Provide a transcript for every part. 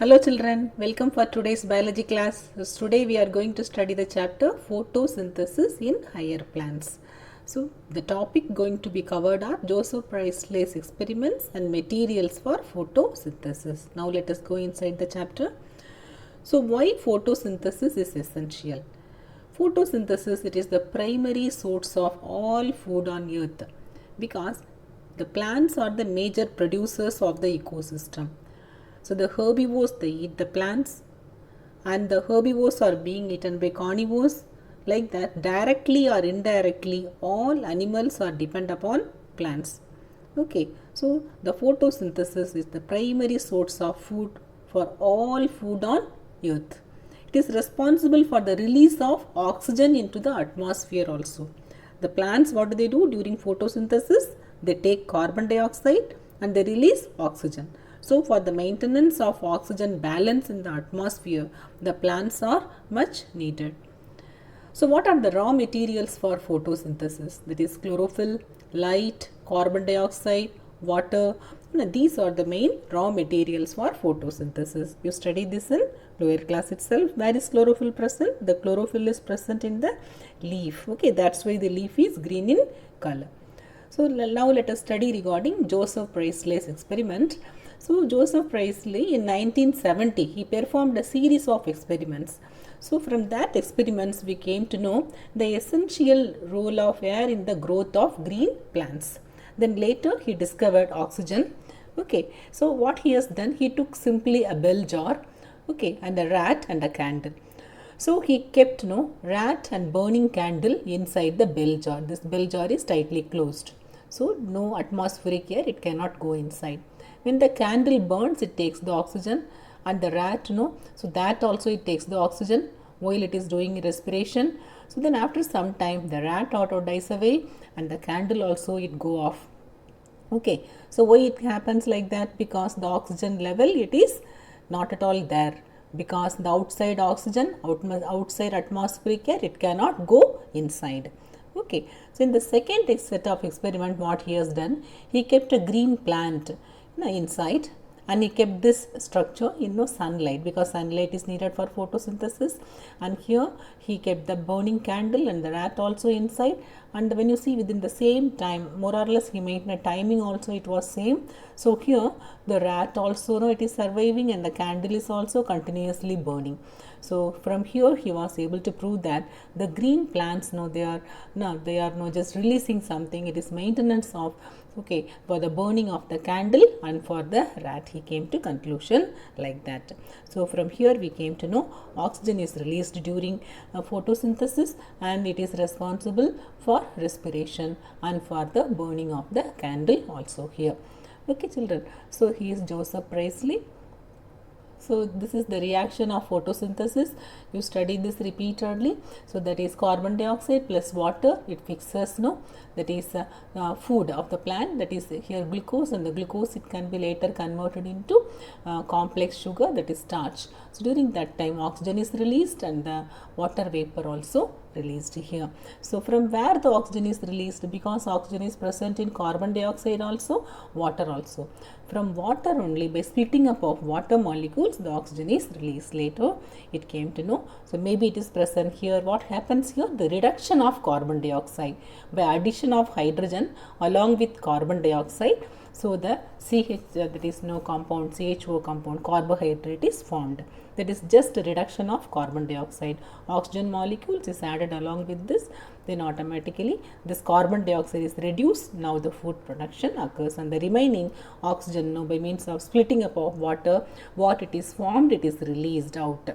Hello children, welcome for today's biology class. Today we are going to study the chapter photosynthesis in higher plants. So the topic going to be covered are Joseph Priestley's experiments and materials for photosynthesis. Now let us go inside the chapter. So why photosynthesis is essential? Photosynthesis, it is the primary source of all food on earth because the plants are the major producers of the ecosystem. So the herbivores, they eat the plants, and the herbivores are being eaten by carnivores. Like that, directly or indirectly, all animals are depend upon plants. Okay, so the photosynthesis is the primary source of food for all food on earth. It is responsible for the release of oxygen into the atmosphere also. The plants, what do they do during photosynthesis? They take carbon dioxide and they release oxygen. So for the maintenance of oxygen balance in the atmosphere, the plants are much needed. So what are the raw materials for photosynthesis? That is chlorophyll, light, carbon dioxide, water. These are the main raw materials for photosynthesis. You study this in lower class itself. Where is chlorophyll present? The chlorophyll is present in the leaf. Okay, that's why the leaf is green in color. So now let us study regarding Joseph Priestley's experiment. So Joseph Priestley in 1970, he performed a series of experiments. So from that experiments we came to know the essential role of air in the growth of green plants. Then later he discovered oxygen. Okay, so what he has done, he took simply a bell jar, okay, and a rat and a candle. So he kept rat and burning candle inside the bell jar. This bell jar is tightly closed. So no atmospheric air, it cannot go inside. When the candle burns, it takes the oxygen, and the rat, so that also it takes the oxygen while it is doing respiration. So then after some time, the rat auto dies away and the candle also it go off. Okay, so why it happens like that? Because the oxygen level, it is not at all there, because the outside oxygen, outside atmospheric air, it cannot go inside. Okay, so in the second set of experiment, what he has done, he kept a green plant inside, and he kept this structure in sunlight, because sunlight is needed for photosynthesis. And here he kept the burning candle and the rat also inside. And when you see within the same time, more or less he made a timing also, it was same. So here the rat also it is surviving, and the candle is also continuously burning. So from here he was able to prove that the green plants they are just releasing something. It is maintenance of for the burning of the candle and for the rat. He came to conclusion like that. So from here we came to know oxygen is released during photosynthesis, and it is responsible for respiration and for the burning of the candle also here. Okay children, so he is Joseph Priestley. So this is the reaction of photosynthesis. You study this repeatedly. So that is carbon dioxide plus water, it fixes that is food of the plant, that is here glucose, and the glucose it can be later converted into complex sugar, that is starch. So during that time oxygen is released and the water vapor also released here. So from where the oxygen is released? Because oxygen is present in carbon dioxide also, water also. From water only, by splitting up of water molecules, the oxygen is released. Later it came to know. So maybe it is present here. What happens here? The reduction of carbon dioxide by addition of hydrogen along with carbon dioxide. So the CH, that is no compound, CHO compound, carbohydrate is formed. That is just a reduction of carbon dioxide. Oxygen molecules is added along with this, then automatically this carbon dioxide is reduced. Now the food production occurs, and the remaining oxygen by means of splitting up of water, what it is formed, it is released out.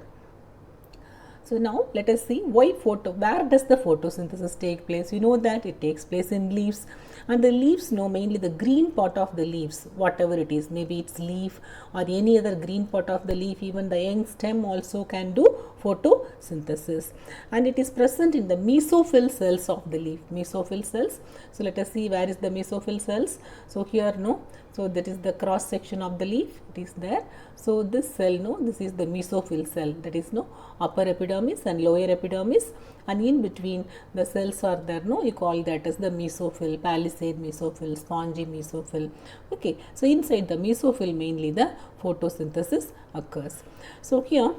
So now let us see where does the photosynthesis take place? You know that it takes place in leaves, and the leaves mainly the green part of the leaves, whatever it is, maybe it's leaf or any other green part of the leaf, even the young stem also can do photosynthesis, and it is present in the mesophyll cells of the leaf. Mesophyll cells. So let us see where is the mesophyll cells. So here, no, so that is the cross section of the leaf, it is there. So this cell, no, this is the mesophyll cell, that is no upper epidermis and lower epidermis, and in between the cells are there, no, you call that as the mesophyll, palisade mesophyll, spongy mesophyll. Okay, so inside the mesophyll mainly the photosynthesis occurs. So here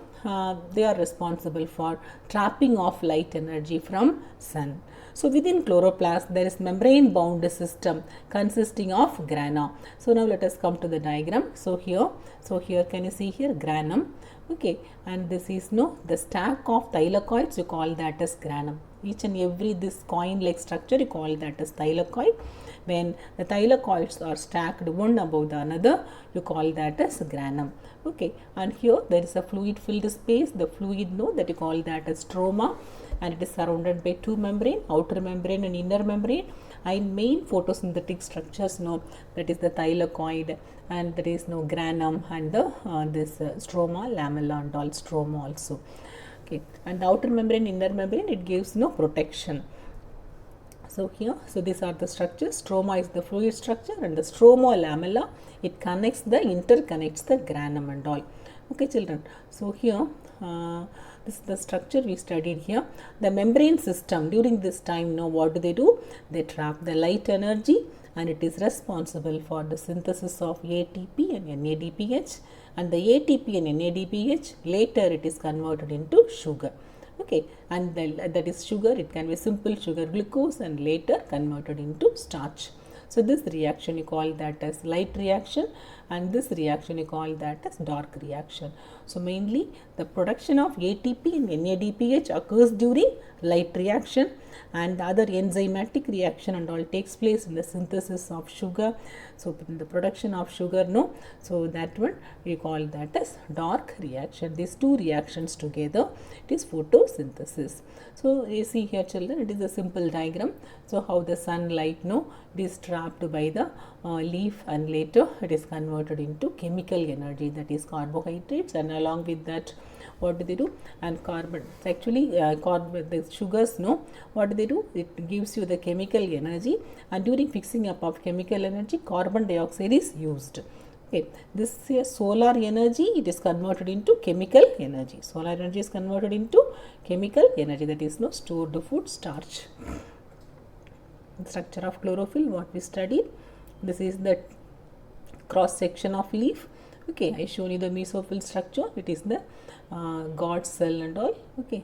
they are responsible for trapping of light energy from sun. So within chloroplast there is membrane bound system consisting of grana. So now let us come to the diagram. So here can you see here granum, okay, and this is no the stack of thylakoids, you call that as granum. Each and every this coin like structure you call that as thylakoid. When the thylakoids are stacked one above the another, you call that as granum. Okay, and here there is a fluid filled space, the fluid, no, that you call that as stroma, and it is surrounded by two membrane, outer membrane and inner membrane. And main photosynthetic structures, no, that is the thylakoid, and there is no granum and the this stroma, lamella and all stroma also. Okay, and the outer membrane, inner membrane, it gives no protection. So here, so these are the structures. Stroma is the fluid structure, and the stroma lamella, it interconnects the granum and all. Okay, children. So here, this is the structure we studied here. The membrane system during this time, now what do? They trap the light energy, and it is responsible for the synthesis of ATP and NADPH, and the ATP and NADPH later it is converted into sugar. Okay, and that is sugar, it can be simple sugar glucose and later converted into starch. So this reaction you call that as light reaction, and this reaction you call that as dark reaction. So mainly the production of ATP and NADPH occurs during light reaction, and the other enzymatic reaction and all takes place in the synthesis of sugar. So in the production of sugar, no, so that one we call that as dark reaction. These two reactions together, it is photosynthesis. So you see here, children, it is a simple diagram. So how the sunlight, no, it is trapped by the leaf, and later it is converted into chemical energy, that is carbohydrates, and along with that what do? And carbon. Actually the sugars, no, what do? It gives you the chemical energy, and during fixing up of chemical energy, carbon dioxide is used. Okay, this is solar energy, it is converted into chemical energy. Solar energy is converted into chemical energy, that is no stored food starch. The structure of chlorophyll, what we studied, this is the cross section of leaf. Okay, I shown you the mesophyll structure, it is the God cell and all. Okay,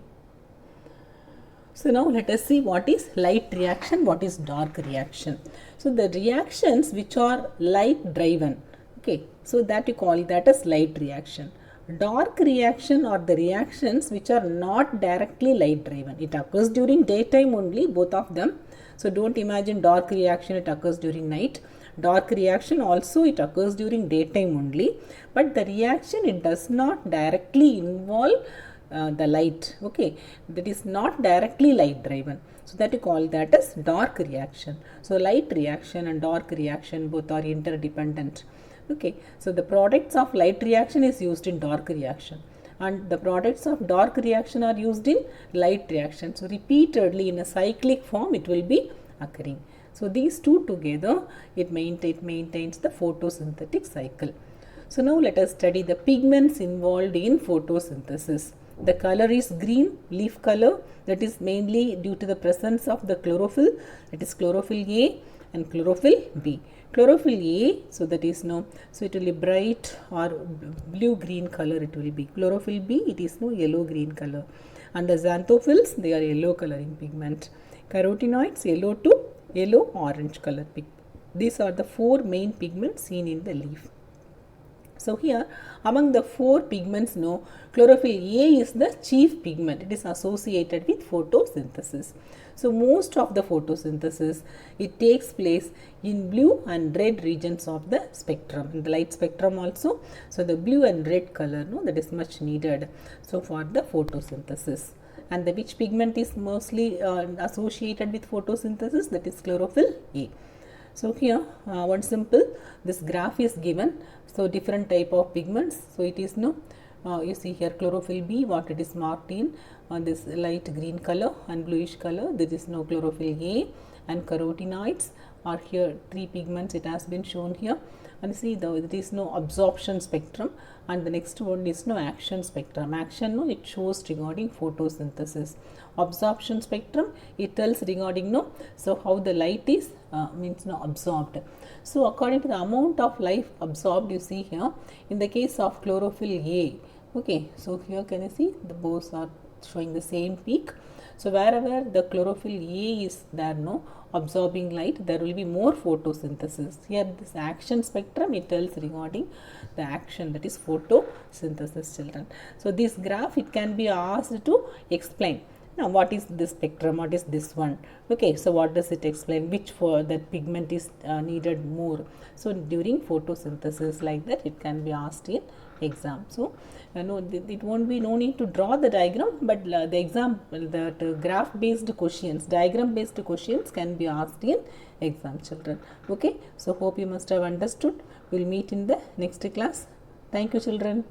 so now let us see what is light reaction, what is dark reaction. So the reactions which are light driven, okay, so that you call that as light reaction. Dark reaction are the reactions which are not directly light driven. It occurs during daytime only, both of them. So don't imagine dark reaction it occurs during night. Dark reaction also it occurs during daytime only, but the reaction it does not directly involve the light. Okay, that is not directly light driven. So that you call that as dark reaction. So light reaction and dark reaction both are interdependent. Okay, so the products of light reaction is used in dark reaction, and the products of dark reaction are used in light reaction. So repeatedly in a cyclic form it will be occurring. So these two together it maintains the photosynthetic cycle. So now let us study the pigments involved in photosynthesis. The color is green, leaf color, that is mainly due to the presence of the chlorophyll, that is chlorophyll A and chlorophyll B. Chlorophyll A, so that is no, so it will be bright or blue green color it will be. Chlorophyll B, it is no yellow green color. And the xanthophylls, they are yellow coloring pigment. Carotenoids, yellow to yellow orange color pigment. These are the four main pigments seen in the leaf. So here among the four pigments, no, chlorophyll A is the chief pigment. It is associated with photosynthesis. So most of the photosynthesis it takes place in blue and red regions of the spectrum, in the light spectrum also. So the blue and red color, no, that is much needed so for the photosynthesis. And the which pigment is mostly associated with photosynthesis, that is chlorophyll A. So here one simple this graph is given. So different type of pigments. So it is no You see here chlorophyll B, what it is marked in this light green color and bluish color. There is no chlorophyll A, and carotenoids are here, 3 pigments it has been shown here. And see, there is no absorption spectrum, and the next one is no action spectrum. Action, no, it shows regarding photosynthesis. Absorption spectrum, it tells regarding no, so how the light is means no absorbed. So according to the amount of light absorbed, you see here in the case of chlorophyll A, okay, so here can you see the both are showing the same peak. So wherever the chlorophyll A is there, no absorbing light, there will be more photosynthesis. Here this action spectrum, it tells regarding the action, that is photosynthesis, children. So this graph, it can be asked to explain. Now what is this spectrum, what is this one, okay, so what does it explain, which for that pigment is needed more. So during photosynthesis, like that it can be asked in exam. So no, it won't be no need to draw the diagram, but the example, that graph based questions, diagram based questions can be asked in exam, children. Okay, so hope you must have understood. We'll meet in the next class. Thank you, children.